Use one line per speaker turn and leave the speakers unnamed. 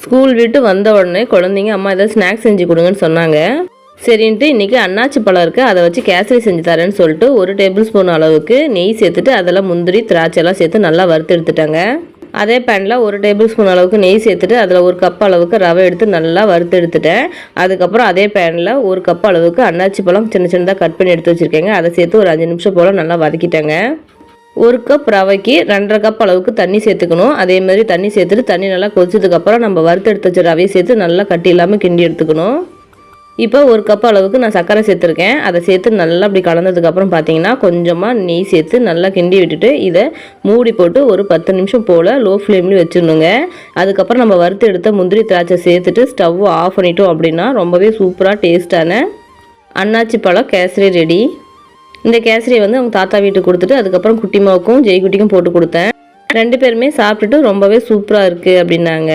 School விட்டு வந்த உடனே குழந்தைங்க அம்மா ஏதாவது ஸ்நாக்ஸ் செஞ்சு கொடுங்கன்னு சொன்னாங்க. சரின்ட்டு இன்றைக்கி அன்னாச்சி பழம் இருக்குது, அதை வச்சு கேசரி செஞ்சு தரேன்னு சொல்லிட்டு 1 டேபிள் ஸ்பூன் அளவுக்கு நெய் சேர்த்துட்டு அதெல்லாம் முந்திரி திராட்சைலாம் சேர்த்து நல்லா வறுத்து எடுத்துட்டாங்க. அதே பேனில் 1 டேபிள் ஸ்பூன் அளவுக்கு நெய் சேர்த்துட்டு அதில் 1 கப் அளவுக்கு ரவை எடுத்து நல்லா வறுத்து எடுத்துட்டேன். அதுக்கப்புறம் அதே பேனில் 1 கப் அளவுக்கு அன்னாச்சி பழம் சின்ன சின்னதாக கட் பண்ணி எடுத்து வச்சுருக்கேங்க. அதை சேர்த்து ஒரு 5 நிமிஷம் போல் நல்லா வதக்கிட்டேங்க. 1 கப் ரவைக்கு 2.5 கப் அளவுக்கு தண்ணி சேர்த்துக்கணும். அதே மாதிரி தண்ணி சேர்த்துட்டு தண்ணி நல்லா கொதிச்சதுக்கப்புறம் நம்ம வறுத்து எடுத்து வச்ச ரவையை சேர்த்து நல்லா கட்டி இல்லாமல் கிண்டி எடுத்துக்கணும். இப்போ 1 கப் அளவுக்கு நான் சர்க்கரை சேர்த்துருக்கேன். அதை சேர்த்து நல்லா அப்படி கலந்ததுக்கப்புறம் பார்த்தீங்கன்னா கொஞ்சமாக நெய் சேர்த்து நல்லா கிண்டி விட்டுட்டு இதை மூடி போட்டு ஒரு 10 நிமிஷம் போல் லோ ஃப்ளேம்லேயும் வச்சிடணுங்க. அதுக்கப்புறம் நம்ம வறுத்து எடுத்த முந்திரி திராட்சை சேர்த்துட்டு ஸ்டவ் ஆஃப் பண்ணிட்டோம் அப்படின்னா ரொம்பவே சூப்பராக டேஸ்ட்டான அன்னாச்சி பழம் கேசரி ரெடி. இந்த கேசரியை வந்து அவங்க தாத்தா வீட்டுக்கு கொடுத்துட்டு அதுக்கப்புறம் குட்டிமாவுக்கும் ஜெய்குட்டிக்கும் போட்டு கொடுத்தேன். 2 பேருமே சாப்பிட்டுட்டு ரொம்பவே சூப்பராக இருக்குது அப்படின்னாங்க.